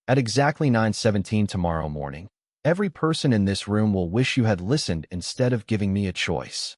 At exactly 9:17 tomorrow morning, every person in this room will wish you had listened instead of giving me a choice."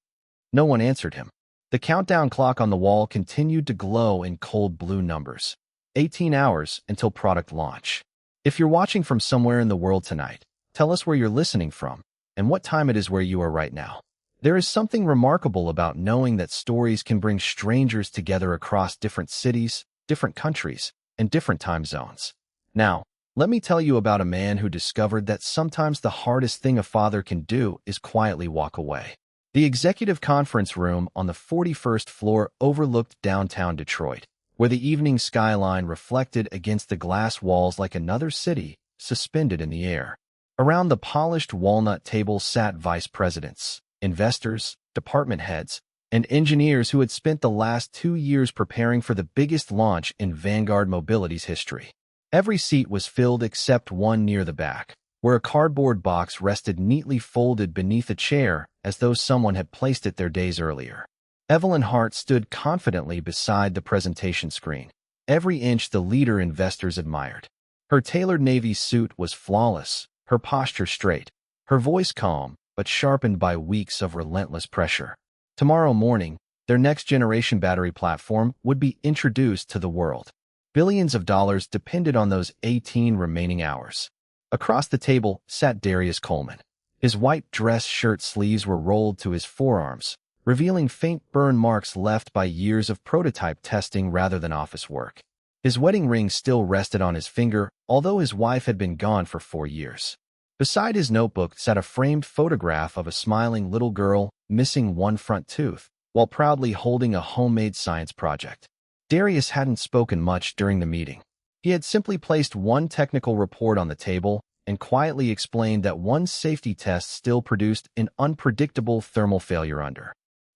No one answered him. The countdown clock on the wall continued to glow in cold blue numbers. 18 hours until product launch. If you're watching from somewhere in the world tonight, tell us where you're listening from and what time it is where you are right now. There is something remarkable about knowing that stories can bring strangers together across different cities, different countries, and different time zones. Now, let me tell you about a man who discovered that sometimes the hardest thing a father can do is quietly walk away. The executive conference room on the 41st floor overlooked downtown Detroit, where the evening skyline reflected against the glass walls like another city suspended in the air. Around the polished walnut table sat vice presidents, investors, department heads, and engineers who had spent the last 2 years preparing for the biggest launch in Vanguard Mobility's history. Every seat was filled except one near the back, where a cardboard box rested neatly folded beneath a chair as though someone had placed it there days earlier. Evelyn Hart stood confidently beside the presentation screen, every inch the leader investors admired. Her tailored navy suit was flawless, her posture straight, her voice calm, but sharpened by weeks of relentless pressure. Tomorrow morning, their next-generation battery platform would be introduced to the world. Billions of dollars depended on those 18 remaining hours. Across the table sat Darius Coleman. His white dress shirt sleeves were rolled to his forearms, revealing faint burn marks left by years of prototype testing rather than office work. His wedding ring still rested on his finger, although his wife had been gone for 4 years. Beside his notebook sat a framed photograph of a smiling little girl missing one front tooth, while proudly holding a homemade science project. Darius hadn't spoken much during the meeting. He had simply placed one technical report on the table and quietly explained that one safety test still produced an unpredictable thermal failure under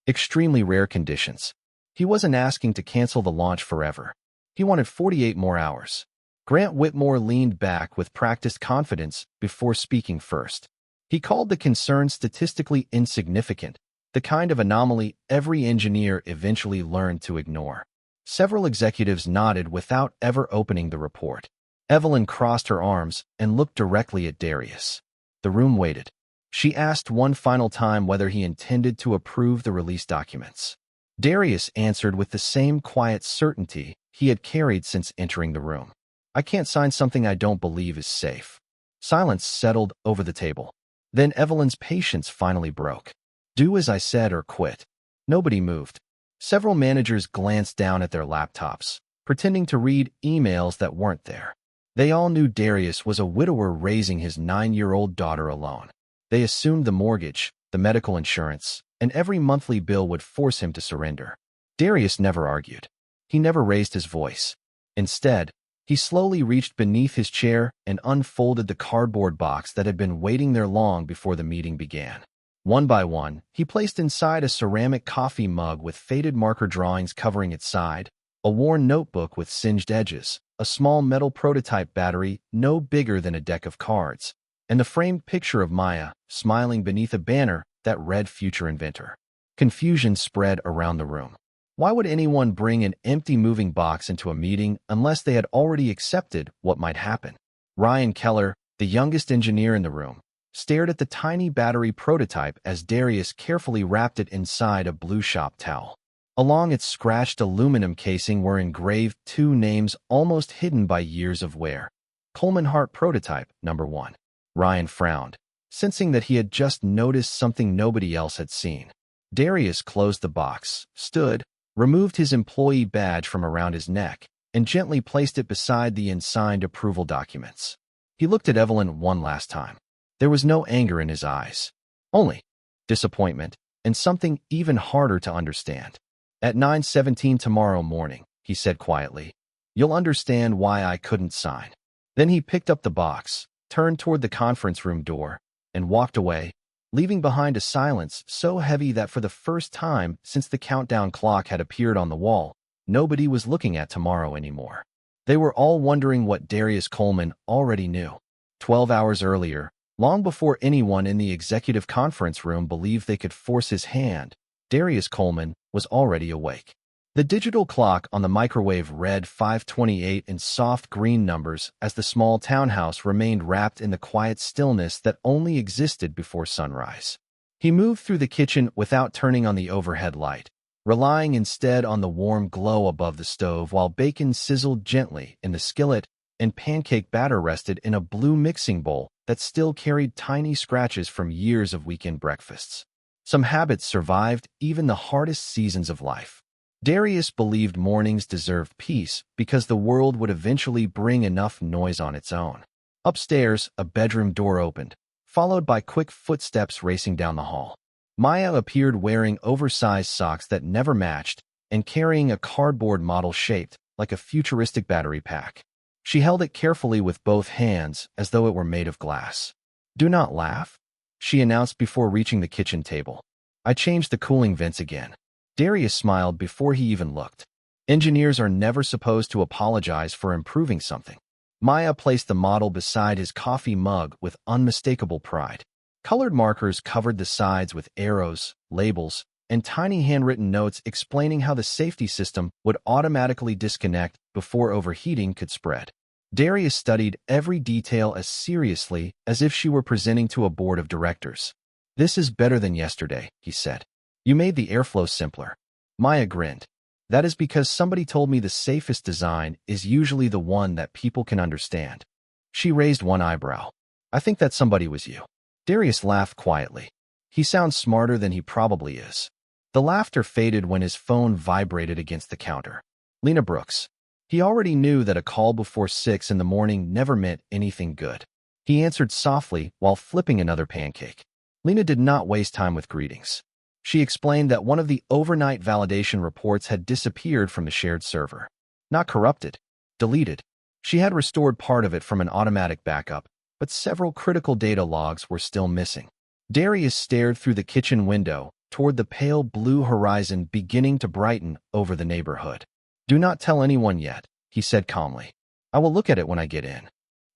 extremely rare conditions. He wasn't asking to cancel the launch forever. He wanted 48 more hours. Grant Whitmore leaned back with practiced confidence before speaking first. He called the concern statistically insignificant, the kind of anomaly every engineer eventually learned to ignore. Several executives nodded without ever opening the report. Evelyn crossed her arms and looked directly at Darius. The room waited. She asked one final time whether he intended to approve the release documents. Darius answered with the same quiet certainty he had carried since entering the room. "I can't sign something I don't believe is safe." Silence settled over the table. Then Evelyn's patience finally broke. "Do as I said or quit." Nobody moved. Several managers glanced down at their laptops, pretending to read emails that weren't there. They all knew Darius was a widower raising his 9-year-old daughter alone. They assumed the mortgage, the medical insurance, and every monthly bill would force him to surrender. Darius never argued. He never raised his voice. Instead, he slowly reached beneath his chair and unfolded the cardboard box that had been waiting there long before the meeting began. One by one, he placed inside a ceramic coffee mug with faded marker drawings covering its side, a worn notebook with singed edges, a small metal prototype battery no bigger than a deck of cards, and the framed picture of Maya, smiling beneath a banner that read Future Inventor. Confusion spread around the room. Why would anyone bring an empty moving box into a meeting unless they had already accepted what might happen? Ryan Keller, the youngest engineer in the room, stared at the tiny battery prototype as Darius carefully wrapped it inside a blue shop towel. Along its scratched aluminum casing were engraved 2 names almost hidden by years of wear. Coleman Hart Prototype, Number 1. Ryan frowned, sensing that he had just noticed something nobody else had seen. Darius closed the box, stood, removed his employee badge from around his neck, and gently placed it beside the unsigned approval documents. He looked at Evelyn one last time. There was no anger in his eyes, only disappointment and something even harder to understand. "At 9:17 tomorrow morning," he said quietly, "you'll understand why I couldn't sign." Then he picked up the box, turned toward the conference room door, and walked away, leaving behind a silence so heavy that for the first time since the countdown clock had appeared on the wall, nobody was looking at tomorrow anymore. They were all wondering what Darius Coleman already knew. 12 hours earlier, long before anyone in the executive conference room believed they could force his hand, Darius Coleman was already awake. The digital clock on the microwave read 5:28 in soft green numbers as the small townhouse remained wrapped in the quiet stillness that only existed before sunrise. He moved through the kitchen without turning on the overhead light, relying instead on the warm glow above the stove while bacon sizzled gently in the skillet and pancake batter rested in a blue mixing bowl that still carried tiny scratches from years of weekend breakfasts. Some habits survived even the hardest seasons of life. Darius believed mornings deserved peace because the world would eventually bring enough noise on its own. Upstairs, a bedroom door opened, followed by quick footsteps racing down the hall. Maya appeared wearing oversized socks that never matched and carrying a cardboard model shaped like a futuristic battery pack. She held it carefully with both hands as though it were made of glass. "Do not laugh," she announced before reaching the kitchen table. "I changed the cooling vents again." Darius smiled before he even looked. Engineers are never supposed to apologize for improving something. Maya placed the model beside his coffee mug with unmistakable pride. Colored markers covered the sides with arrows, labels, and tiny handwritten notes explaining how the safety system would automatically disconnect before overheating could spread. Darius studied every detail as seriously as if she were presenting to a board of directors. "This is better than yesterday," he said. "You made the airflow simpler." Maya grinned. "That is because somebody told me the safest design is usually the one that people can understand." She raised one eyebrow. "I think that somebody was you." Darius laughed quietly. He sounds smarter than he probably is. The laughter faded when his phone vibrated against the counter. Lena Brooks. He already knew that a call before 6 in the morning never meant anything good. He answered softly while flipping another pancake. Lena did not waste time with greetings. She explained that one of the overnight validation reports had disappeared from the shared server. Not corrupted, deleted. She had restored part of it from an automatic backup, but several critical data logs were still missing. Darius stared through the kitchen window toward the pale blue horizon beginning to brighten over the neighborhood. "Do not tell anyone yet," he said calmly. "I will look at it when I get in."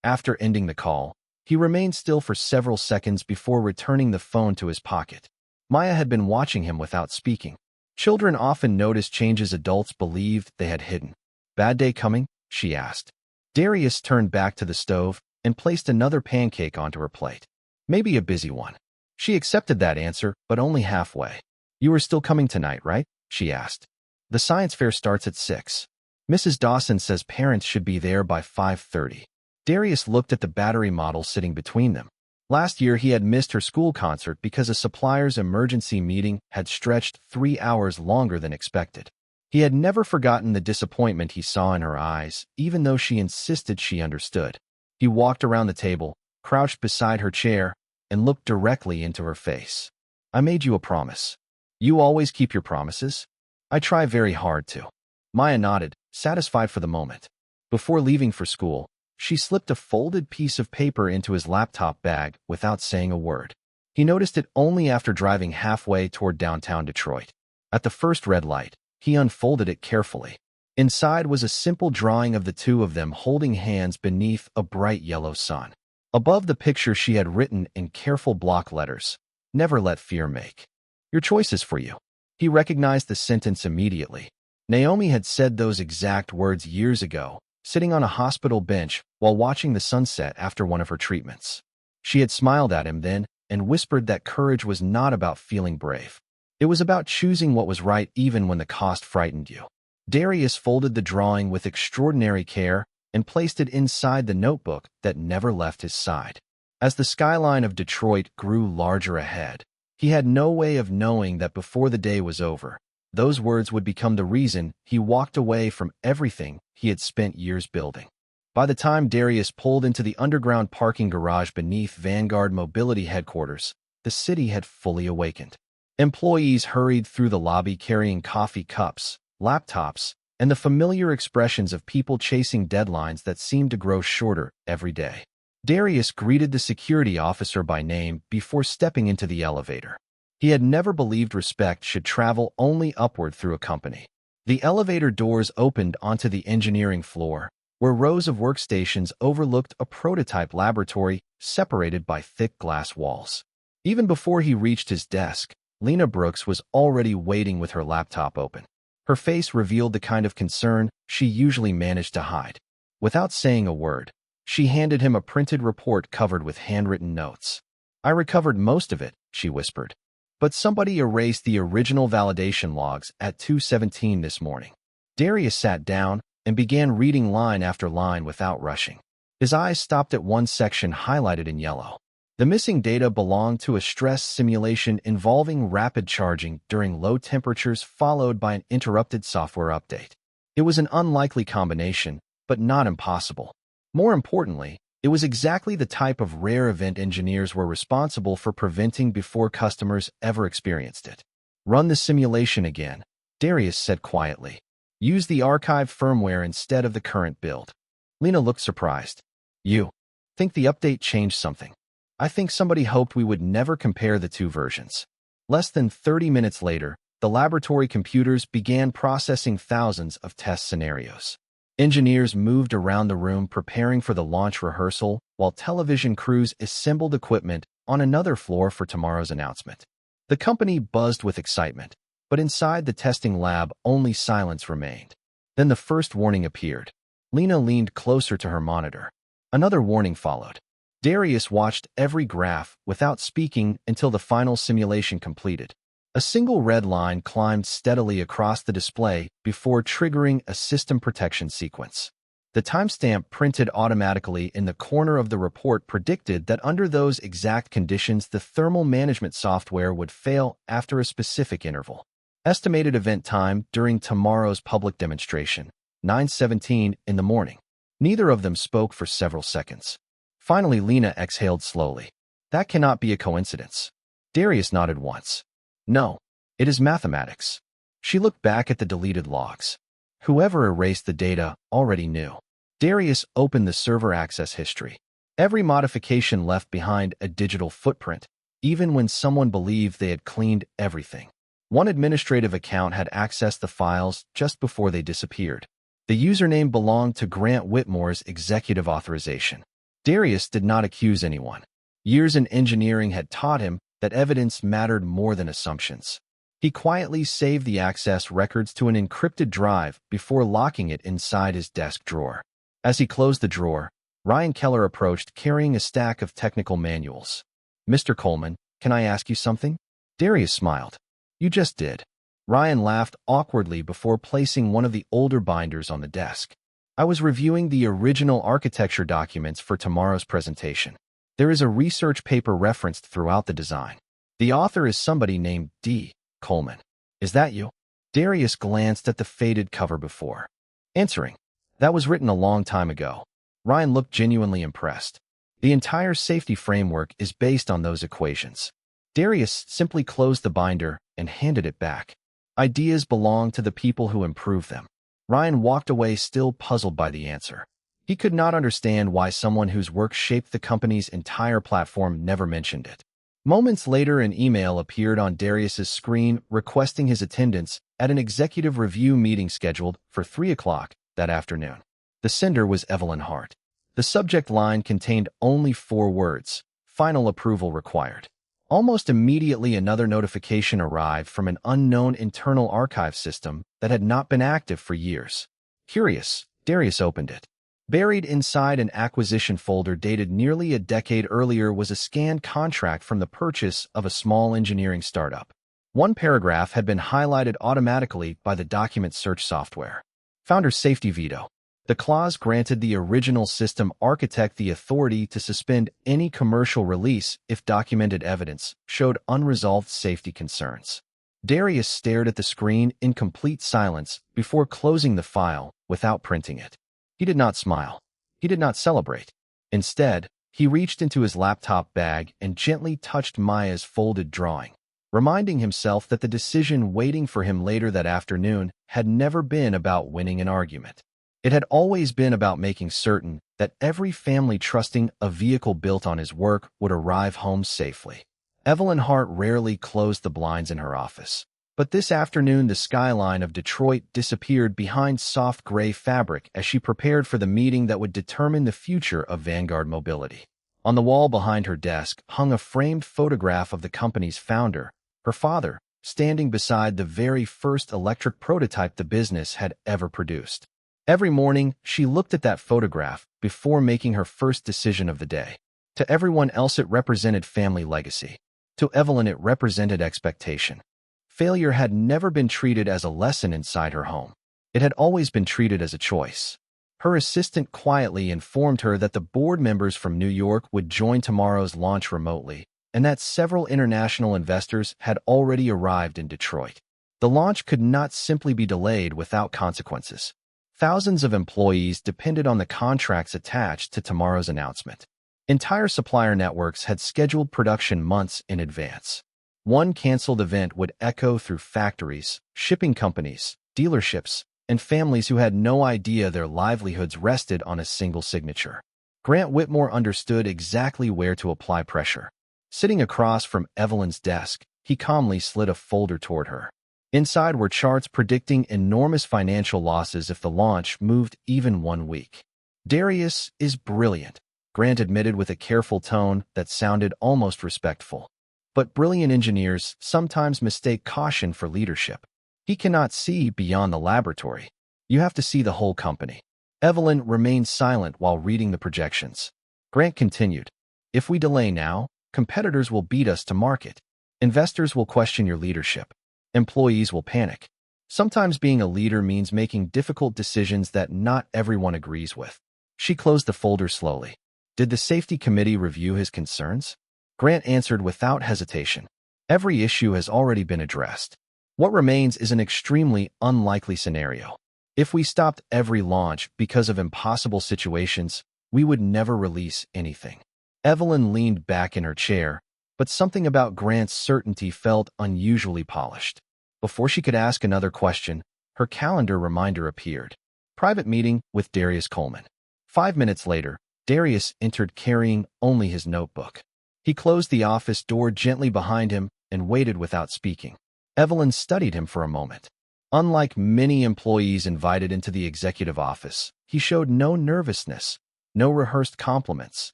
After ending the call, he remained still for several seconds before returning the phone to his pocket. Maya had been watching him without speaking. Children often notice changes adults believed they had hidden. "Bad day coming?" she asked. Darius turned back to the stove and placed another pancake onto her plate. "Maybe a busy one." She accepted that answer, but only halfway. "You are still coming tonight, right?" she asked. "The science fair starts at 6. Mrs. Dawson says parents should be there by 5:30. Darius looked at the battery model sitting between them. Last year, he had missed her school concert because a supplier's emergency meeting had stretched 3 hours longer than expected. He had never forgotten the disappointment he saw in her eyes, even though she insisted she understood. He walked around the table, crouched beside her chair, and looked directly into her face. "I made you a promise. You always keep your promises?" "I try very hard to." Maya nodded, satisfied for the moment. Before leaving for school, she slipped a folded piece of paper into his laptop bag without saying a word. He noticed it only after driving halfway toward downtown Detroit. At the first red light, he unfolded it carefully. Inside was a simple drawing of the two of them holding hands beneath a bright yellow sun. Above the picture she had written in careful block letters, "Never let fear make your choices for you." He recognized the sentence immediately. Naomi had said those exact words years ago, sitting on a hospital bench while watching the sunset after one of her treatments. She had smiled at him then and whispered that courage was not about feeling brave. It was about choosing what was right even when the cost frightened you. Darius folded the drawing with extraordinary care and placed it inside the notebook that never left his side. As the skyline of Detroit grew larger ahead, he had no way of knowing that before the day was over, those words would become the reason he walked away from everything he had spent years building. By the time Darius pulled into the underground parking garage beneath Vanguard Mobility headquarters, the city had fully awakened. Employees hurried through the lobby carrying coffee cups, laptops, and the familiar expressions of people chasing deadlines that seemed to grow shorter every day. Darius greeted the security officer by name before stepping into the elevator. He had never believed respect should travel only upward through a company. The elevator doors opened onto the engineering floor, where rows of workstations overlooked a prototype laboratory separated by thick glass walls. Even before he reached his desk, Lena Brooks was already waiting with her laptop open. Her face revealed the kind of concern she usually managed to hide. Without saying a word, she handed him a printed report covered with handwritten notes. "I recovered most of it," she whispered. "But somebody erased the original validation logs at 2:17 this morning." Darius sat down and began reading line after line without rushing. His eyes stopped at one section highlighted in yellow. The missing data belonged to a stress simulation involving rapid charging during low temperatures followed by an interrupted software update. It was an unlikely combination, but not impossible. More importantly, it was exactly the type of rare event engineers were responsible for preventing before customers ever experienced it. "Run the simulation again," Darius said quietly. "Use the archived firmware instead of the current build." Lena looked surprised. "You think the update changed something?" "I think somebody hoped we would never compare the two versions." Less than 30 minutes later, the laboratory computers began processing thousands of test scenarios. Engineers moved around the room preparing for the launch rehearsal, while television crews assembled equipment on another floor for tomorrow's announcement. The company buzzed with excitement, but inside the testing lab only silence remained. Then the first warning appeared. Lena leaned closer to her monitor. Another warning followed. Darius watched every graph without speaking until the final simulation completed. A single red line climbed steadily across the display before triggering a system protection sequence. The timestamp printed automatically in the corner of the report predicted that under those exact conditions the thermal management software would fail after a specific interval. Estimated event time during tomorrow's public demonstration, 9:17 in the morning. Neither of them spoke for several seconds. Finally, Lena exhaled slowly. "That cannot be a coincidence." Darius nodded once. "No, it is mathematics." She looked back at the deleted logs. Whoever erased the data already knew. Darius opened the server access history. Every modification left behind a digital footprint, even when someone believed they had cleaned everything. One administrative account had accessed the files just before they disappeared. The username belonged to Grant Whitmore's executive authorization. Darius did not accuse anyone. Years in engineering had taught him that evidence mattered more than assumptions. He quietly saved the access records to an encrypted drive before locking it inside his desk drawer. As he closed the drawer, Ryan Keller approached carrying a stack of technical manuals. "Mr. Coleman, can I ask you something?" Darius smiled. "You just did." Ryan laughed awkwardly before placing one of the older binders on the desk. "I was reviewing the original architecture documents for tomorrow's presentation. There is a research paper referenced throughout the design. The author is somebody named D. Coleman. Is that you?" Darius glanced at the faded cover before answering. "That was written a long time ago." Ryan looked genuinely impressed. "The entire safety framework is based on those equations." Darius simply closed the binder and handed it back. "Ideas belong to the people who improve them." Ryan walked away still puzzled by the answer. He could not understand why someone whose work shaped the company's entire platform never mentioned it. Moments later, an email appeared on Darius's screen requesting his attendance at an executive review meeting scheduled for 3 o'clock that afternoon. The sender was Evelyn Hart. The subject line contained only 4 words: "Final approval required." Almost immediately, another notification arrived from an unknown internal archive system that had not been active for years. Curious, Darius opened it. Buried inside an acquisition folder dated nearly a decade earlier was a scanned contract from the purchase of a small engineering startup. One paragraph had been highlighted automatically by the document search software. Founder safety veto. The clause granted the original system architect the authority to suspend any commercial release if documented evidence showed unresolved safety concerns. Darius stared at the screen in complete silence before closing the file without printing it. He did not smile. He did not celebrate. Instead, he reached into his laptop bag and gently touched Maya's folded drawing, reminding himself that the decision waiting for him later that afternoon had never been about winning an argument. It had always been about making certain that every family trusting a vehicle built on his work would arrive home safely. Evelyn Hart rarely closed the blinds in her office, but this afternoon the skyline of Detroit disappeared behind soft gray fabric as she prepared for the meeting that would determine the future of Vanguard Mobility. On the wall behind her desk hung a framed photograph of the company's founder, her father, standing beside the very first electric prototype the business had ever produced. Every morning, she looked at that photograph before making her first decision of the day. To everyone else, it represented family legacy. To Evelyn, it represented expectation. Failure had never been treated as a lesson inside her home. It had always been treated as a choice. Her assistant quietly informed her that the board members from New York would join tomorrow's launch remotely, and that several international investors had already arrived in Detroit. The launch could not simply be delayed without consequences. Thousands of employees depended on the contracts attached to tomorrow's announcement. Entire supplier networks had scheduled production months in advance. One canceled event would echo through factories, shipping companies, dealerships, and families who had no idea their livelihoods rested on a single signature. Grant Whitmore understood exactly where to apply pressure. Sitting across from Evelyn's desk, he calmly slid a folder toward her. Inside were charts predicting enormous financial losses if the launch moved even 1 week. "Darius is brilliant," Grant admitted with a careful tone that sounded almost respectful. "But brilliant engineers sometimes mistake caution for leadership. He cannot see beyond the laboratory. You have to see the whole company." Evelyn remained silent while reading the projections. Grant continued, "If we delay now, competitors will beat us to market. Investors will question your leadership. Employees will panic. Sometimes being a leader means making difficult decisions that not everyone agrees with." She closed the folder slowly. "Did the safety committee review his concerns?" Grant answered without hesitation. "Every issue has already been addressed. What remains is an extremely unlikely scenario. If we stopped every launch because of impossible situations, we would never release anything." Evelyn leaned back in her chair, but something about Grant's certainty felt unusually polished. Before she could ask another question, her calendar reminder appeared. Private meeting with Darius Coleman. 5 minutes later, Darius entered carrying only his notebook. He closed the office door gently behind him and waited without speaking. Evelyn studied him for a moment. Unlike many employees invited into the executive office, he showed no nervousness, no rehearsed compliments,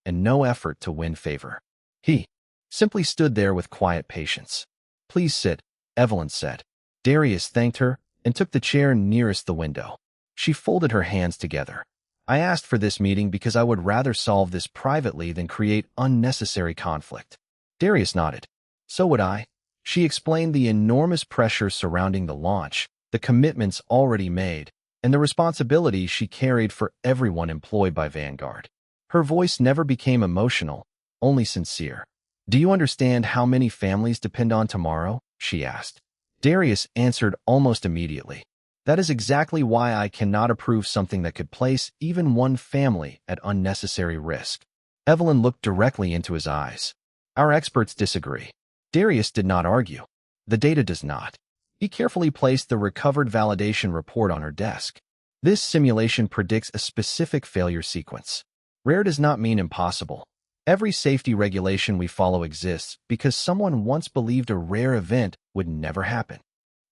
and no effort to win favor. He simply stood there with quiet patience. "Please sit," Evelyn said. Darius thanked her and took the chair nearest the window. She folded her hands together. "I asked for this meeting because I would rather solve this privately than create unnecessary conflict." Darius nodded. "So would I." She explained the enormous pressure surrounding the launch, the commitments already made, and the responsibility she carried for everyone employed by Vanguard. Her voice never became emotional, only sincere. "Do you understand how many families depend on tomorrow?" she asked. Darius answered almost immediately. "That is exactly why I cannot approve something that could place even one family at unnecessary risk." Evelyn looked directly into his eyes. "Our experts disagree." Darius did not argue. "The data does not." He carefully placed the recovered validation report on her desk. "This simulation predicts a specific failure sequence. Rare does not mean impossible. Every safety regulation we follow exists because someone once believed a rare event would never happen."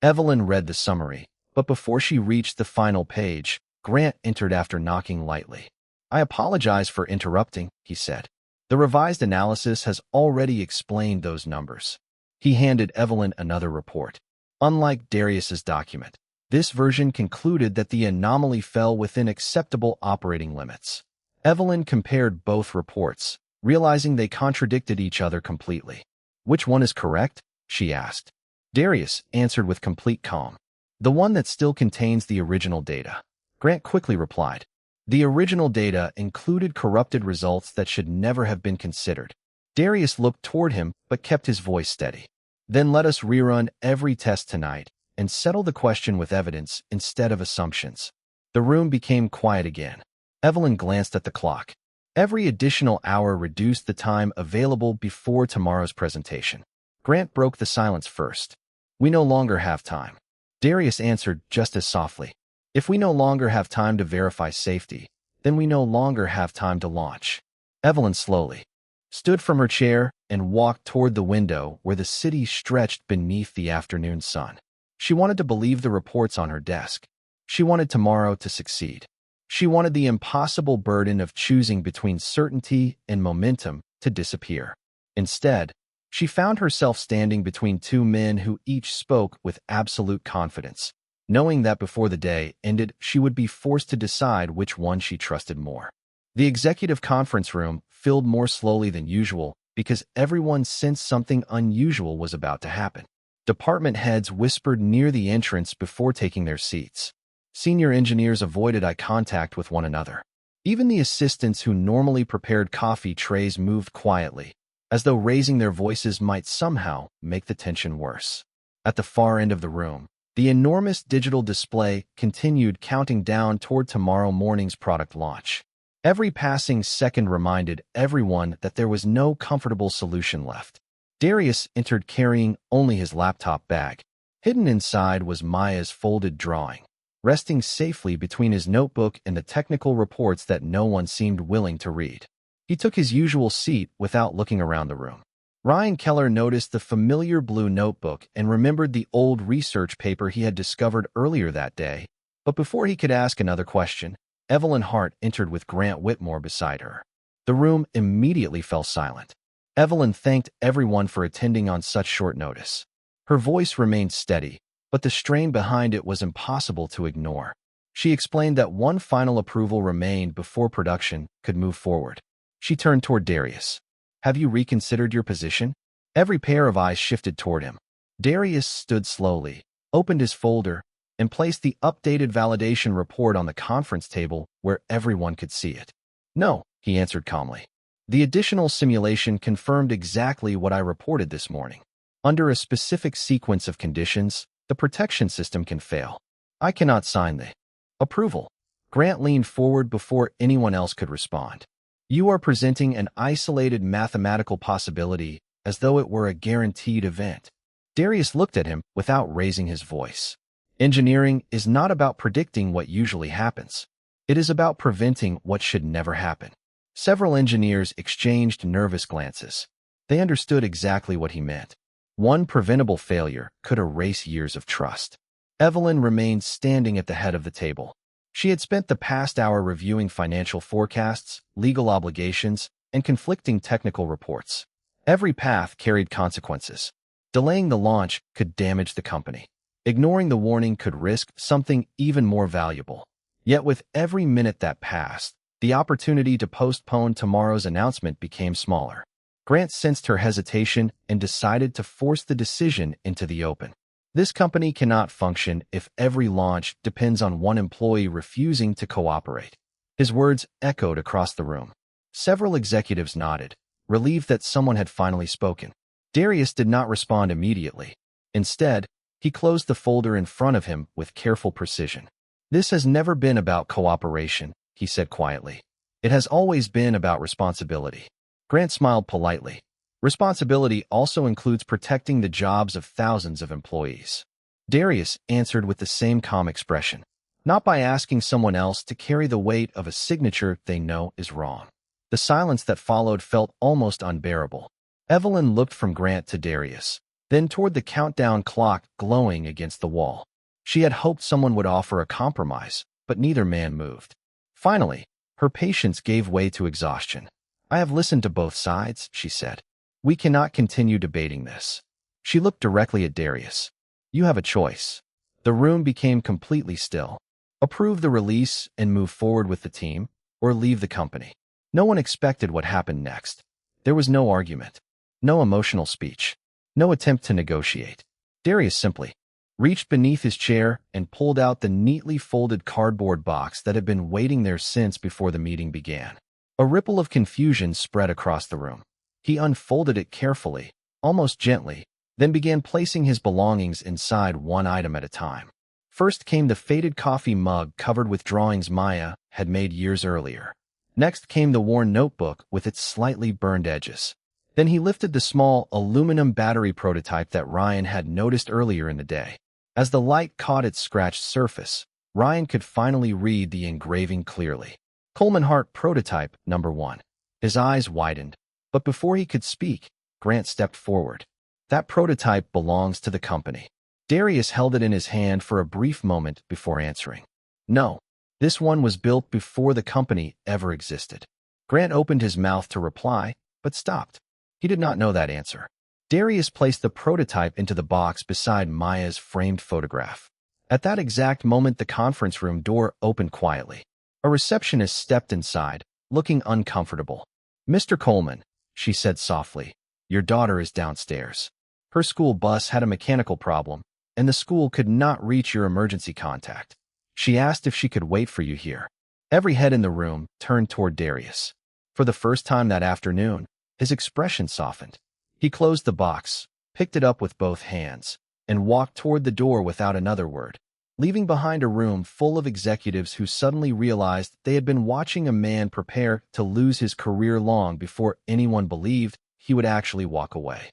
Evelyn read the summary, but before she reached the final page, Grant entered after knocking lightly. "I apologize for interrupting," he said. "The revised analysis has already explained those numbers." He handed Evelyn another report. Unlike Darius's document, this version concluded that the anomaly fell within acceptable operating limits. Evelyn compared both reports, realizing they contradicted each other completely. "Which one is correct?" she asked. Darius answered with complete calm. "The one that still contains the original data." Grant quickly replied. The original data included corrupted results that should never have been considered. Darius looked toward him but kept his voice steady. "Then let us rerun every test tonight and settle the question with evidence instead of assumptions." The room became quiet again. Evelyn glanced at the clock. Every additional hour reduced the time available before tomorrow's presentation. Grant broke the silence first. "We no longer have time." Darius answered just as softly. "If we no longer have time to verify safety, then we no longer have time to launch." Evelyn slowly stood from her chair and walked toward the window where the city stretched beneath the afternoon sun. She wanted to believe the reports on her desk. She wanted tomorrow to succeed. She wanted the impossible burden of choosing between certainty and momentum to disappear. Instead, She found herself standing between two men who each spoke with absolute confidence, knowing that before the day ended, she would be forced to decide which one she trusted more. The executive conference room filled more slowly than usual because everyone sensed something unusual was about to happen. Department heads whispered near the entrance before taking their seats. Senior engineers avoided eye contact with one another. Even the assistants who normally prepared coffee trays moved quietly, as though raising their voices might somehow make the tension worse. At the far end of the room, the enormous digital display continued counting down toward tomorrow morning's product launch. Every passing second reminded everyone that there was no comfortable solution left. Darius entered carrying only his laptop bag. Hidden inside was Maya's folded drawing, resting safely between his notebook and the technical reports that no one seemed willing to read. He took his usual seat without looking around the room. Ryan Keller noticed the familiar blue notebook and remembered the old research paper he had discovered earlier that day. But before he could ask another question, Evelyn Hart entered with Grant Whitmore beside her. The room immediately fell silent. Evelyn thanked everyone for attending on such short notice. Her voice remained steady, but the strain behind it was impossible to ignore. She explained that one final approval remained before production could move forward. She turned toward Darius. "Have you reconsidered your position?" Every pair of eyes shifted toward him. Darius stood slowly, opened his folder, and placed the updated validation report on the conference table where everyone could see it. "No," he answered calmly. "The additional simulation confirmed exactly what I reported this morning. Under a specific sequence of conditions, the protection system can fail. I cannot sign the approval." Grant leaned forward before anyone else could respond. "You are presenting an isolated mathematical possibility as though it were a guaranteed event." Darius looked at him without raising his voice. "Engineering is not about predicting what usually happens. It is about preventing what should never happen." Several engineers exchanged nervous glances. They understood exactly what he meant. One preventable failure could erase years of trust. Evelyn remained standing at the head of the table. She had spent the past hour reviewing financial forecasts, legal obligations, and conflicting technical reports. Every path carried consequences. Delaying the launch could damage the company. Ignoring the warning could risk something even more valuable. Yet with every minute that passed, the opportunity to postpone tomorrow's announcement became smaller. Grant sensed her hesitation and decided to force the decision into the open. This company cannot function if every launch depends on one employee refusing to cooperate. His words echoed across the room. Several executives nodded, relieved that someone had finally spoken. Darius did not respond immediately. Instead, he closed the folder in front of him with careful precision. "This has never been about cooperation," he said quietly. "It has always been about responsibility." Grant smiled politely. "Responsibility also includes protecting the jobs of thousands of employees." Darius answered with the same calm expression. "Not by asking someone else to carry the weight of a signature they know is wrong." The silence that followed felt almost unbearable. Evelyn looked from Grant to Darius, then toward the countdown clock glowing against the wall. She had hoped someone would offer a compromise, but neither man moved. Finally, her patience gave way to exhaustion. "I have listened to both sides," she said. "We cannot continue debating this." She looked directly at Darius. "You have a choice." The room became completely still. Approve the release and move forward with the team, or leave the company. No one expected what happened next. There was no argument, no emotional speech, no attempt to negotiate. Darius simply reached beneath his chair and pulled out the neatly folded cardboard box that had been waiting there since before the meeting began. A ripple of confusion spread across the room. He unfolded it carefully, almost gently, then began placing his belongings inside one item at a time. First came the faded coffee mug covered with drawings Maya had made years earlier. Next came the worn notebook with its slightly burned edges. Then he lifted the small aluminum battery prototype that Ryan had noticed earlier in the day. As the light caught its scratched surface, Ryan could finally read the engraving clearly. "Coleman Hart Prototype Number 1. His eyes widened, but before he could speak, Grant stepped forward. "That prototype belongs to the company." Darius held it in his hand for a brief moment before answering. "No, this one was built before the company ever existed." Grant opened his mouth to reply, but stopped. He did not know that answer. Darius placed the prototype into the box beside Maya's framed photograph. At that exact moment, the conference room door opened quietly. A receptionist stepped inside, looking uncomfortable. "Mr. Coleman," she said softly, "your daughter is downstairs. Her school bus had a mechanical problem, and the school could not reach your emergency contact. She asked if she could wait for you here." Every head in the room turned toward Darius. For the first time that afternoon, his expression softened. He closed the box, picked it up with both hands, and walked toward the door without another word, leaving behind a room full of executives who suddenly realized they had been watching a man prepare to lose his career long before anyone believed he would actually walk away.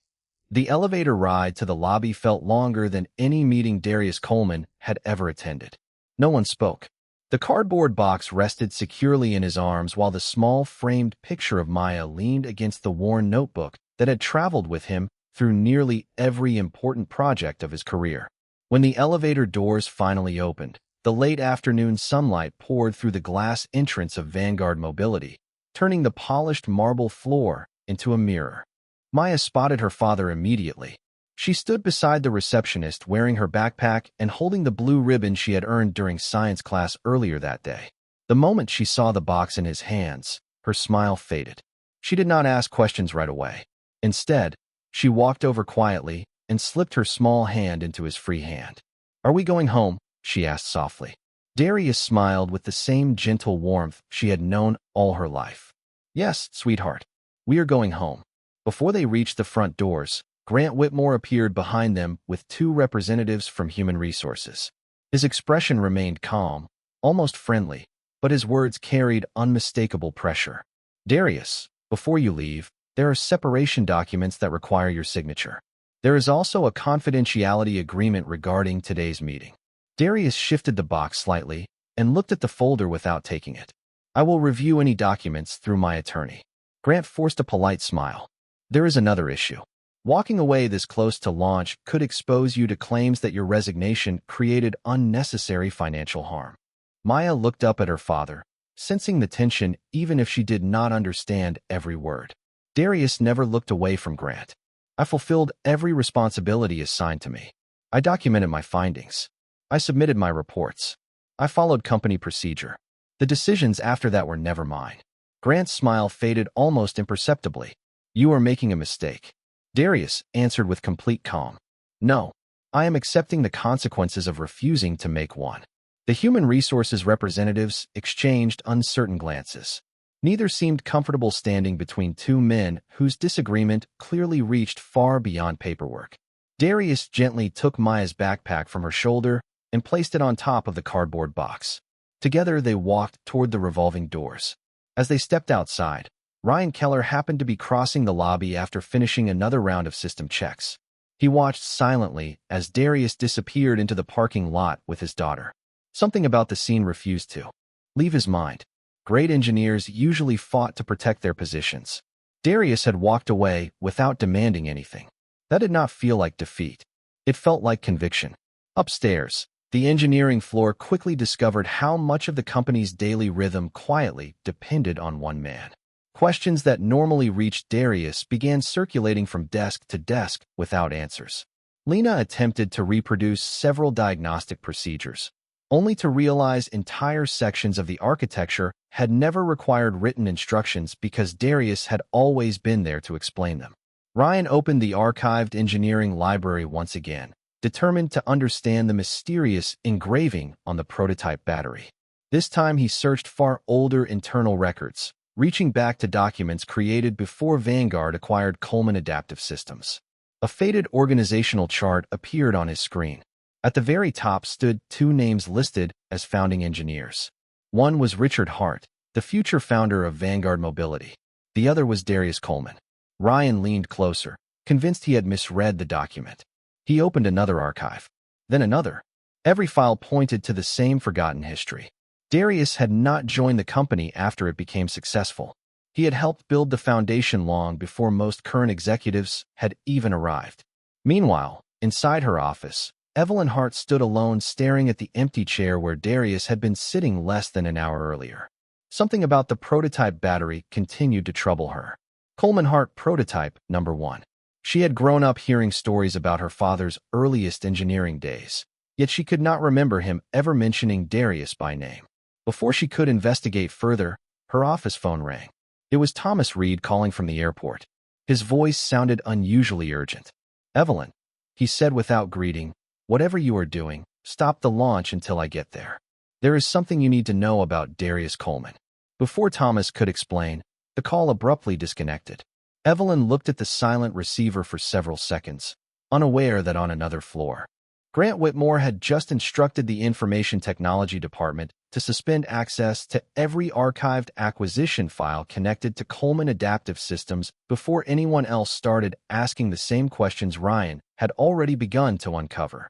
The elevator ride to the lobby felt longer than any meeting Darius Coleman had ever attended. No one spoke. The cardboard box rested securely in his arms while the small framed picture of Maya leaned against the worn notebook that had traveled with him through nearly every important project of his career. When the elevator doors finally opened, the late afternoon sunlight poured through the glass entrance of Vanguard Mobility, turning the polished marble floor into a mirror. Maya spotted her father immediately. She stood beside the receptionist wearing her backpack and holding the blue ribbon she had earned during science class earlier that day. The moment she saw the box in his hands, her smile faded. She did not ask questions right away. Instead, she walked over quietly and slipped her small hand into his free hand. "Are we going home?" she asked softly. Darius smiled with the same gentle warmth she had known all her life. "Yes, sweetheart. We are going home." Before they reached the front doors, Grant Whitmore appeared behind them with two representatives from Human Resources. His expression remained calm, almost friendly, but his words carried unmistakable pressure. "Darius, before you leave, there are separation documents that require your signature. There is also a confidentiality agreement regarding today's meeting." Darius shifted the box slightly and looked at the folder without taking it. "I will review any documents through my attorney." Grant forced a polite smile. "There is another issue. Walking away this close to launch could expose you to claims that your resignation created unnecessary financial harm." Maya looked up at her father, sensing the tension even if she did not understand every word. Darius never looked away from Grant. "I fulfilled every responsibility assigned to me. I documented my findings. I submitted my reports. I followed company procedure. The decisions after that were never mine." Grant's smile faded almost imperceptibly. "You are making a mistake." Darius answered with complete calm. "No, I am accepting the consequences of refusing to make one." The Human Resources representatives exchanged uncertain glances. Neither seemed comfortable standing between two men whose disagreement clearly reached far beyond paperwork. Darius gently took Maya's backpack from her shoulder and placed it on top of the cardboard box. Together they walked toward the revolving doors. As they stepped outside, Ryan Keller happened to be crossing the lobby after finishing another round of system checks. He watched silently as Darius disappeared into the parking lot with his daughter. Something about the scene refused to leave his mind. Great engineers usually fought to protect their positions. Darius had walked away without demanding anything. That did not feel like defeat. It felt like conviction. Upstairs, the engineering floor quickly discovered how much of the company's daily rhythm quietly depended on one man. Questions that normally reached Darius began circulating from desk to desk without answers. Lena attempted to reproduce several diagnostic procedures, only to realize entire sections of the architecture had never required written instructions because Darius had always been there to explain them. Ryan opened the archived engineering library once again, determined to understand the mysterious engraving on the prototype battery. This time he searched far older internal records, reaching back to documents created before Vanguard acquired Coleman Adaptive Systems. A faded organizational chart appeared on his screen. At the very top stood two names listed as founding engineers. One was Richard Hart, the future founder of Vanguard Mobility. The other was Darius Coleman. Ryan leaned closer, convinced he had misread the document. He opened another archive, then another. Every file pointed to the same forgotten history. Darius had not joined the company after it became successful. He had helped build the foundation long before most current executives had even arrived. Meanwhile, inside her office, Evelyn Hart stood alone staring at the empty chair where Darius had been sitting less than an hour earlier. Something about the prototype battery continued to trouble her. Coleman Hart Prototype Number 1. She had grown up hearing stories about her father's earliest engineering days, yet she could not remember him ever mentioning Darius by name. Before she could investigate further, her office phone rang. It was Thomas Reed calling from the airport. His voice sounded unusually urgent. "Evelyn," he said without greeting, "whatever you are doing, stop the launch until I get there. There is something you need to know about Darius Coleman." Before Thomas could explain, the call abruptly disconnected. Evelyn looked at the silent receiver for several seconds, unaware that on another floor, Grant Whitmore had just instructed the Information Technology Department to suspend access to every archived acquisition file connected to Coleman Adaptive Systems before anyone else started asking the same questions Ryan had already begun to uncover.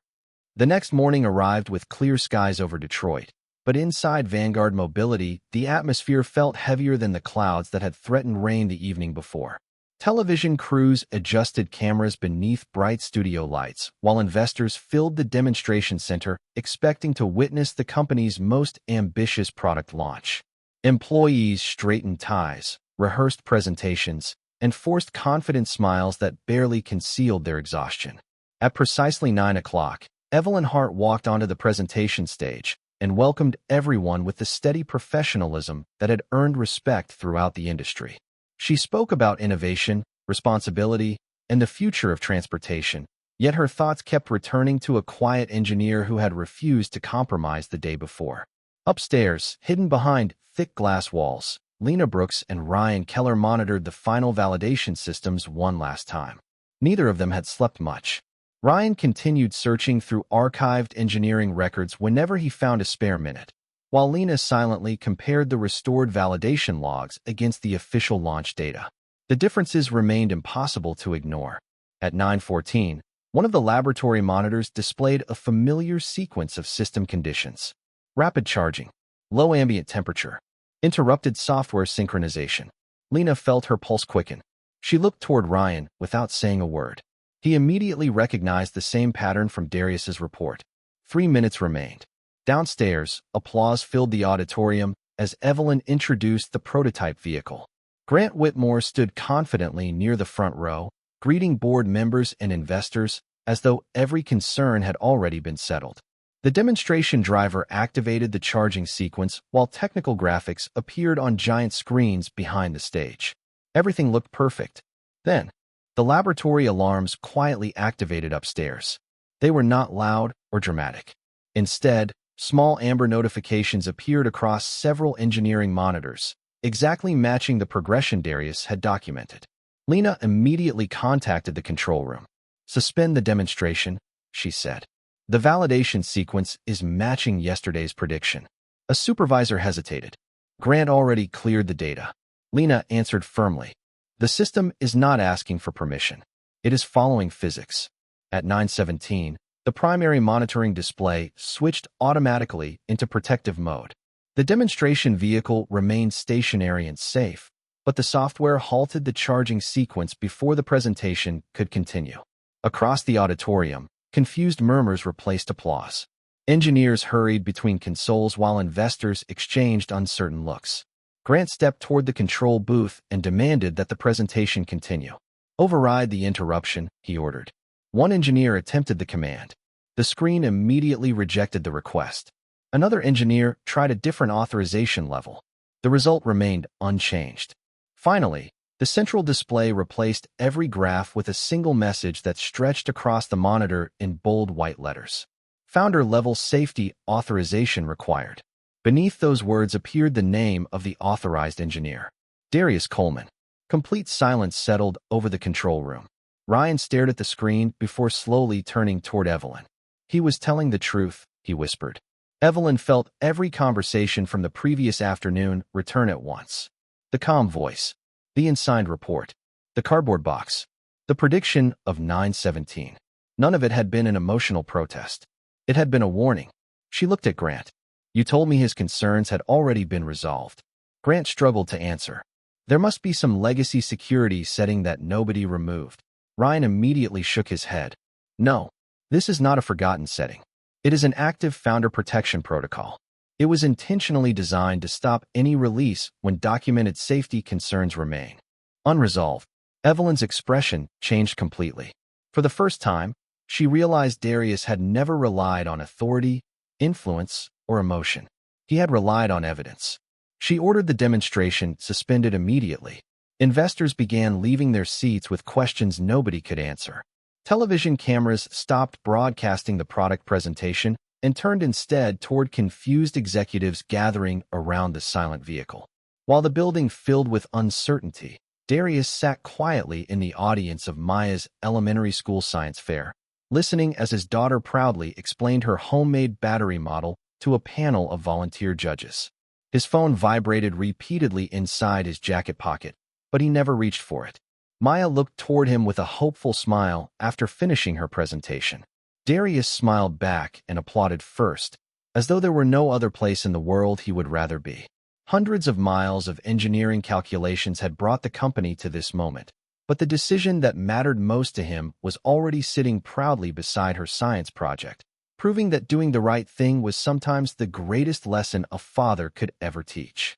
The next morning arrived with clear skies over Detroit, but inside Vanguard Mobility, the atmosphere felt heavier than the clouds that had threatened rain the evening before. Television crews adjusted cameras beneath bright studio lights, while investors filled the demonstration center, expecting to witness the company's most ambitious product launch. Employees straightened ties, rehearsed presentations, and forced confident smiles that barely concealed their exhaustion. At precisely 9 o'clock, Evelyn Hart walked onto the presentation stage and welcomed everyone with the steady professionalism that had earned respect throughout the industry. She spoke about innovation, responsibility, and the future of transportation, yet her thoughts kept returning to a quiet engineer who had refused to compromise the day before. Upstairs, hidden behind thick glass walls, Lena Brooks and Ryan Keller monitored the final validation systems one last time. Neither of them had slept much. Ryan continued searching through archived engineering records whenever he found a spare minute, while Lena silently compared the restored validation logs against the official launch data. The differences remained impossible to ignore. At 9:14, one of the laboratory monitors displayed a familiar sequence of system conditions: rapid charging, low ambient temperature, interrupted software synchronization. Lena felt her pulse quicken. She looked toward Ryan without saying a word. He immediately recognized the same pattern from Darius's report. 3 minutes remained. Downstairs, applause filled the auditorium as Evelyn introduced the prototype vehicle. Grant Whitmore stood confidently near the front row, greeting board members and investors as though every concern had already been settled. The demonstration driver activated the charging sequence while technical graphics appeared on giant screens behind the stage. Everything looked perfect. Then, the laboratory alarms quietly activated upstairs. They were not loud or dramatic. Instead, small amber notifications appeared across several engineering monitors, exactly matching the progression Darius had documented. Lena immediately contacted the control room. "Suspend the demonstration," she said. "The validation sequence is matching yesterday's prediction." A supervisor hesitated. "Grant already cleared the data." Lena answered firmly. "The system is not asking for permission. It is following physics." At 9:17, the primary monitoring display switched automatically into protective mode. The demonstration vehicle remained stationary and safe, but the software halted the charging sequence before the presentation could continue. Across the auditorium, confused murmurs replaced applause. Engineers hurried between consoles while investors exchanged uncertain looks. Grant stepped toward the control booth and demanded that the presentation continue. "Override the interruption," he ordered. One engineer attempted the command. The screen immediately rejected the request. Another engineer tried a different authorization level. The result remained unchanged. Finally, the central display replaced every graph with a single message that stretched across the monitor in bold white letters: "Founder-level safety authorization required." Beneath those words appeared the name of the authorized engineer: Darius Coleman. Complete silence settled over the control room. Ryan stared at the screen before slowly turning toward Evelyn. "He was telling the truth," he whispered. Evelyn felt every conversation from the previous afternoon return at once. The calm voice, the unsigned report, the cardboard box, the prediction of 9:17. None of it had been an emotional protest. It had been a warning. She looked at Grant. "You told me his concerns had already been resolved." Grant struggled to answer. "There must be some legacy security setting that nobody removed." Ryan immediately shook his head. "No, this is not a forgotten setting. It is an active founder protection protocol. It was intentionally designed to stop any release when documented safety concerns remain unresolved." Evelyn's expression changed completely. For the first time, she realized Darius had never relied on authority, influence, or emotion. He had relied on evidence. She ordered the demonstration suspended immediately. Investors began leaving their seats with questions nobody could answer. Television cameras stopped broadcasting the product presentation and turned instead toward confused executives gathering around the silent vehicle. While the building filled with uncertainty, Darius sat quietly in the audience of Maya's elementary school science fair, listening as his daughter proudly explained her homemade battery model to a panel of volunteer judges. His phone vibrated repeatedly inside his jacket pocket, but he never reached for it. Maya looked toward him with a hopeful smile after finishing her presentation. Darius smiled back and applauded first, as though there were no other place in the world he would rather be. Hundreds of miles of engineering calculations had brought the company to this moment, but the decision that mattered most to him was already sitting proudly beside her science project, proving that doing the right thing was sometimes the greatest lesson a father could ever teach.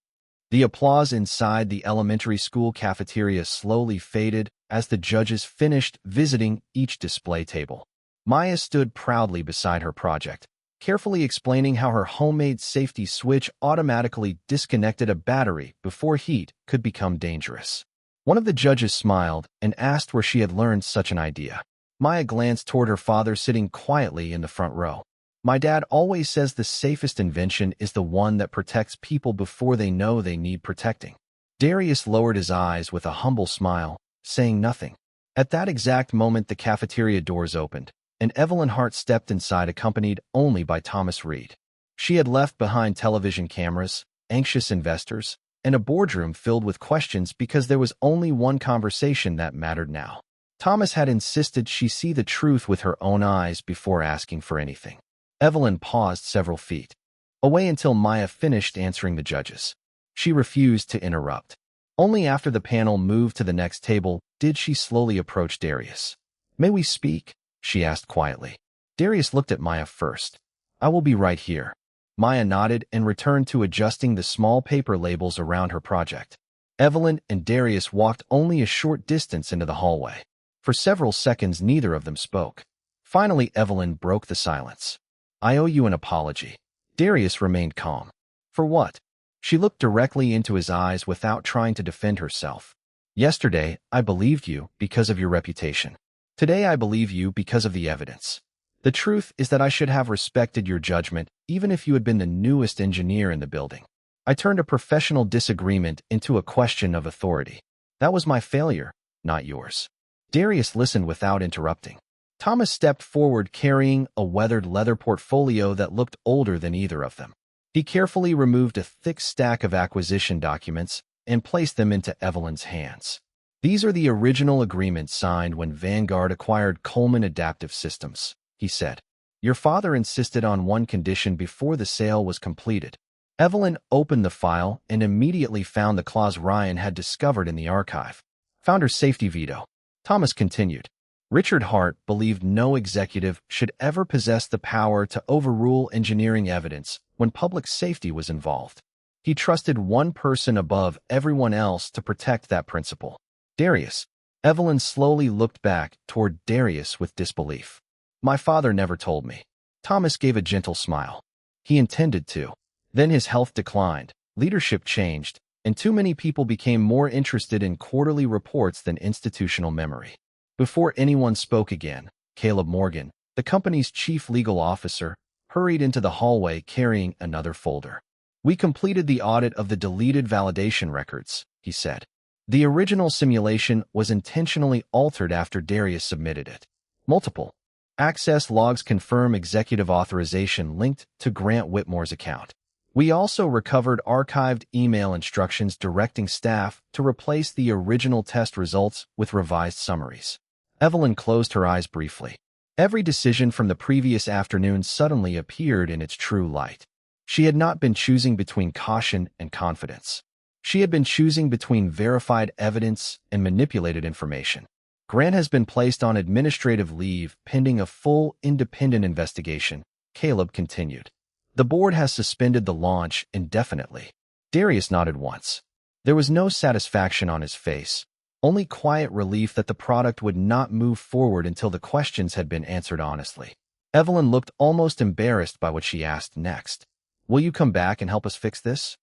The applause inside the elementary school cafeteria slowly faded as the judges finished visiting each display table. Maya stood proudly beside her project, carefully explaining how her homemade safety switch automatically disconnected a battery before heat could become dangerous. One of the judges smiled and asked where she had learned such an idea. Maya glanced toward her father sitting quietly in the front row. My dad always says the safest invention is the one that protects people before they know they need protecting. Darius lowered his eyes with a humble smile, saying nothing. At that exact moment, the cafeteria doors opened, and Evelyn Hart stepped inside accompanied only by Thomas Reed. She had left behind television cameras, anxious investors, and a boardroom filled with questions because there was only one conversation that mattered now. Thomas had insisted she see the truth with her own eyes before asking for anything. Evelyn paused several feet away until Maya finished answering the judges. She refused to interrupt. Only after the panel moved to the next table did she slowly approach Darius. "May we speak?" she asked quietly. Darius looked at Maya first. "I will be right here." Maya nodded and returned to adjusting the small paper labels around her project. Evelyn and Darius walked only a short distance into the hallway. For several seconds, neither of them spoke. Finally, Evelyn broke the silence. "I owe you an apology." Darius remained calm. "For what?" She looked directly into his eyes without trying to defend herself. "Yesterday, I believed you because of your reputation. Today, I believe you because of the evidence. The truth is that I should have respected your judgment even if you had been the newest engineer in the building. I turned a professional disagreement into a question of authority. That was my failure, not yours." Darius listened without interrupting. Thomas stepped forward carrying a weathered leather portfolio that looked older than either of them. He carefully removed a thick stack of acquisition documents and placed them into Evelyn's hands. "These are the original agreements signed when Vanguard acquired Coleman Adaptive Systems," he said. "Your father insisted on one condition before the sale was completed." Evelyn opened the file and immediately found the clause Ryan had discovered in the archive. "Founder safety veto." Thomas continued. "Richard Hart believed no executive should ever possess the power to overrule engineering evidence when public safety was involved. He trusted one person above everyone else to protect that principle. Darius." Evelyn slowly looked back toward Darius with disbelief. "My father never told me." Thomas gave a gentle smile. "He intended to. Then his health declined, leadership changed, and too many people became more interested in quarterly reports than institutional memory." Before anyone spoke again, Caleb Morgan, the company's chief legal officer, hurried into the hallway carrying another folder. "We completed the audit of the deleted validation records," he said. "The original simulation was intentionally altered after Darius submitted it. Multiple access logs confirm executive authorization linked to Grant Whitmore's account. We also recovered archived email instructions directing staff to replace the original test results with revised summaries." Evelyn closed her eyes briefly. Every decision from the previous afternoon suddenly appeared in its true light. She had not been choosing between caution and confidence. She had been choosing between verified evidence and manipulated information. "Grant has been placed on administrative leave pending a full independent investigation," Caleb continued. "The board has suspended the launch indefinitely." Darius nodded once. There was no satisfaction on his face, only quiet relief that the product would not move forward until the questions had been answered honestly. Evelyn looked almost embarrassed by what she asked next. Will you come back and help us fix this?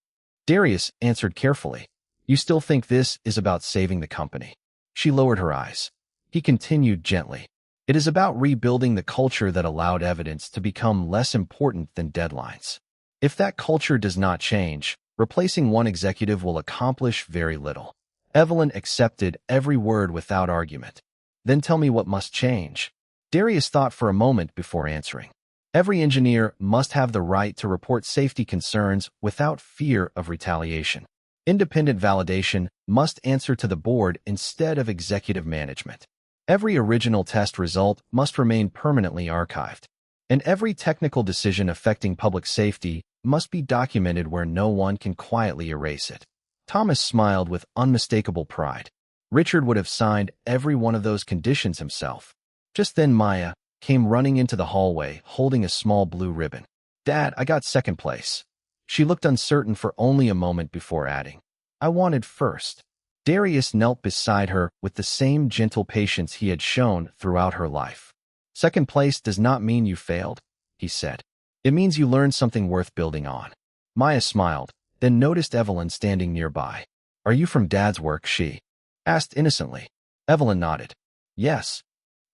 Darius answered carefully. You still think this is about saving the company? She lowered her eyes. He continued gently. It is about rebuilding the culture that allowed evidence to become less important than deadlines. If that culture does not change, replacing one executive will accomplish very little. Evelyn accepted every word without argument. Then tell me what must change. Darius thought for a moment before answering. Every engineer must have the right to report safety concerns without fear of retaliation. Independent validation must answer to the board instead of executive management. Every original test result must remain permanently archived. And every technical decision affecting public safety must be documented where no one can quietly erase it. Thomas smiled with unmistakable pride. Richard would have signed every one of those conditions himself. Just then Maya came running into the hallway, holding a small blue ribbon. Dad, I got second place. She looked uncertain for only a moment before adding, I wanted first. Darius knelt beside her with the same gentle patience he had shown throughout her life. Second place does not mean you failed, he said. It means you learned something worth building on. Maya smiled, then noticed Evelyn standing nearby. Are you from Dad's work? She asked innocently. Evelyn nodded. Yes.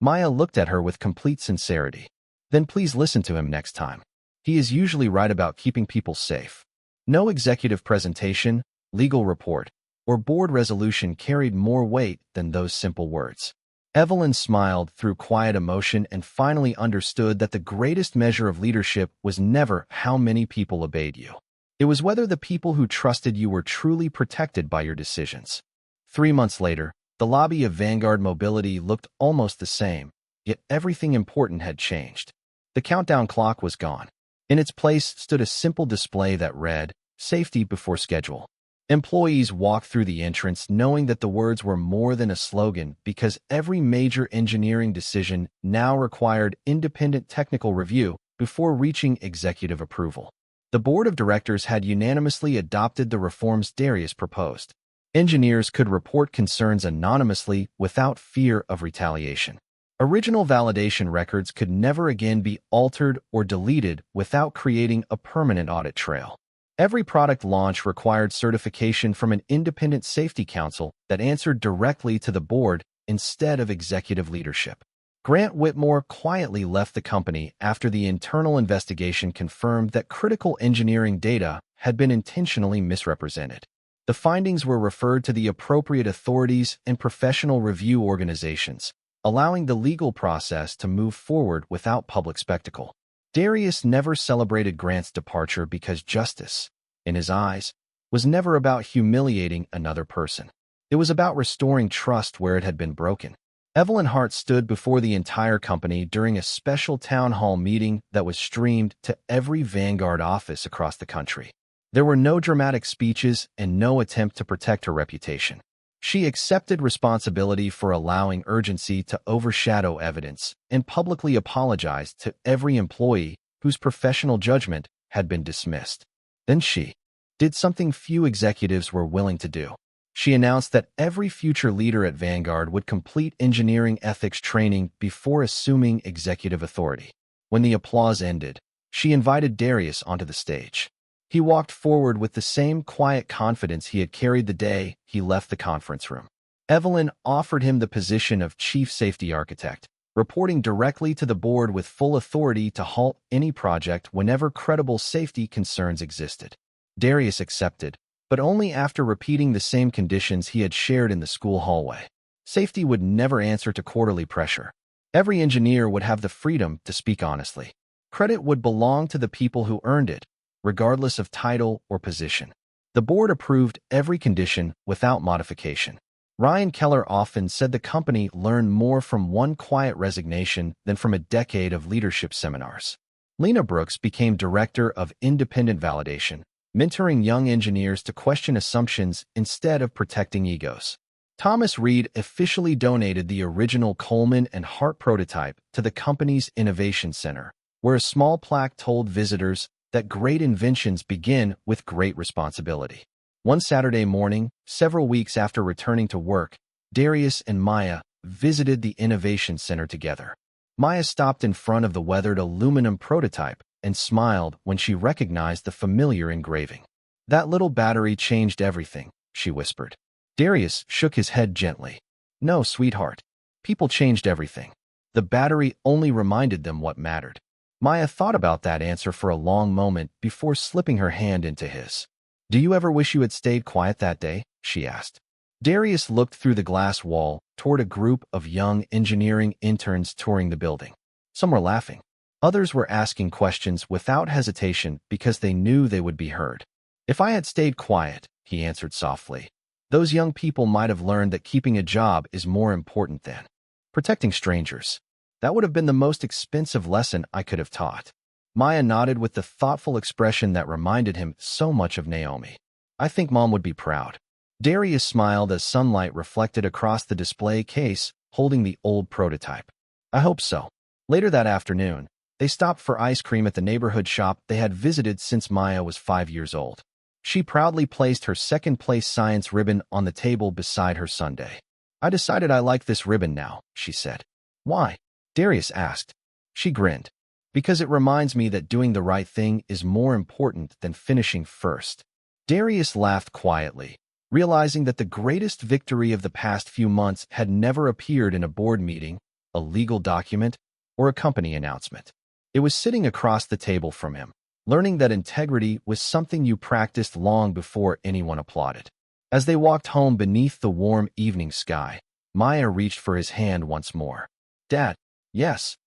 Maya looked at her with complete sincerity. Then please listen to him next time. He is usually right about keeping people safe. No executive presentation, legal report, or board resolution carried more weight than those simple words. Evelyn smiled through quiet emotion and finally understood that the greatest measure of leadership was never how many people obeyed you. It was whether the people who trusted you were truly protected by your decisions. 3 months later, the lobby of Vanguard Mobility looked almost the same, yet everything important had changed. The countdown clock was gone. In its place stood a simple display that read, Safety before schedule. Employees walked through the entrance knowing that the words were more than a slogan because every major engineering decision now required independent technical review before reaching executive approval. The board of directors had unanimously adopted the reforms Darius proposed. Engineers could report concerns anonymously without fear of retaliation. Original validation records could never again be altered or deleted without creating a permanent audit trail. Every product launch required certification from an independent safety council that answered directly to the board instead of executive leadership. Grant Whitmore quietly left the company after the internal investigation confirmed that critical engineering data had been intentionally misrepresented. The findings were referred to the appropriate authorities and professional review organizations, allowing the legal process to move forward without public spectacle. Darius never celebrated Grant's departure because justice, in his eyes, was never about humiliating another person. It was about restoring trust where it had been broken. Evelyn Hart stood before the entire company during a special town hall meeting that was streamed to every Vanguard office across the country. There were no dramatic speeches and no attempt to protect her reputation. She accepted responsibility for allowing urgency to overshadow evidence and publicly apologized to every employee whose professional judgment had been dismissed. Then she did something few executives were willing to do. She announced that every future leader at Vanguard would complete engineering ethics training before assuming executive authority. When the applause ended, she invited Darius onto the stage. He walked forward with the same quiet confidence he had carried the day he left the conference room. Evelyn offered him the position of Chief Safety Architect, reporting directly to the board with full authority to halt any project whenever credible safety concerns existed. Darius accepted, but only after repeating the same conditions he had shared in the school hallway. Safety would never answer to quarterly pressure. Every engineer would have the freedom to speak honestly. Credit would belong to the people who earned it, regardless of title or position. The board approved every condition without modification. Ryan Keller often said the company learned more from one quiet resignation than from a decade of leadership seminars. Lena Brooks became director of independent validation, mentoring young engineers to question assumptions instead of protecting egos. Thomas Reed officially donated the original Coleman and Hart prototype to the company's Innovation Center, where a small plaque told visitors that great inventions begin with great responsibility. One Saturday morning, several weeks after returning to work, Darius and Maya visited the Innovation Center together. Maya stopped in front of the weathered aluminum prototype and smiled when she recognized the familiar engraving. "That little battery changed everything," she whispered. Darius shook his head gently. "No, sweetheart. People changed everything. The battery only reminded them what mattered." Maya thought about that answer for a long moment before slipping her hand into his. "Do you ever wish you had stayed quiet that day?" she asked. Darius looked through the glass wall toward a group of young engineering interns touring the building. Some were laughing. Others were asking questions without hesitation because they knew they would be heard. "If I had stayed quiet," he answered softly, "those young people might have learned that keeping a job is more important than protecting strangers. That would have been the most expensive lesson I could have taught." Maya nodded with the thoughtful expression that reminded him so much of Naomi. "I think Mom would be proud." Darius smiled as sunlight reflected across the display case holding the old prototype. "I hope so." Later that afternoon, they stopped for ice cream at the neighborhood shop they had visited since Maya was 5 years old. She proudly placed her second-place science ribbon on the table beside her sundae. "I decided I like this ribbon now," she said. "Why?" Darius asked. She grinned. "Because it reminds me that doing the right thing is more important than finishing first." Darius laughed quietly, realizing that the greatest victory of the past few months had never appeared in a board meeting, a legal document, or a company announcement. It was sitting across the table from him, learning that integrity was something you practiced long before anyone applauded. As they walked home beneath the warm evening sky, Maya reached for his hand once more. "Dad." "Yes."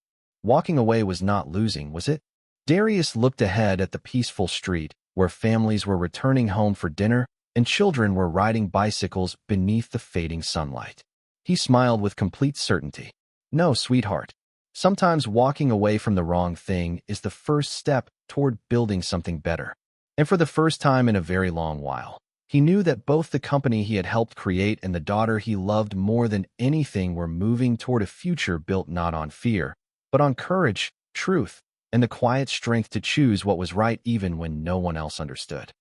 Walking away was not losing, was it? Darius looked ahead at the peaceful street, where families were returning home for dinner and children were riding bicycles beneath the fading sunlight. He smiled with complete certainty. "No, sweetheart. Sometimes walking away from the wrong thing is the first step toward building something better." And for the first time in a very long while, he knew that both the company he had helped create and the daughter he loved more than anything were moving toward a future built not on fear, but on courage, truth, and the quiet strength to choose what was right even when no one else understood.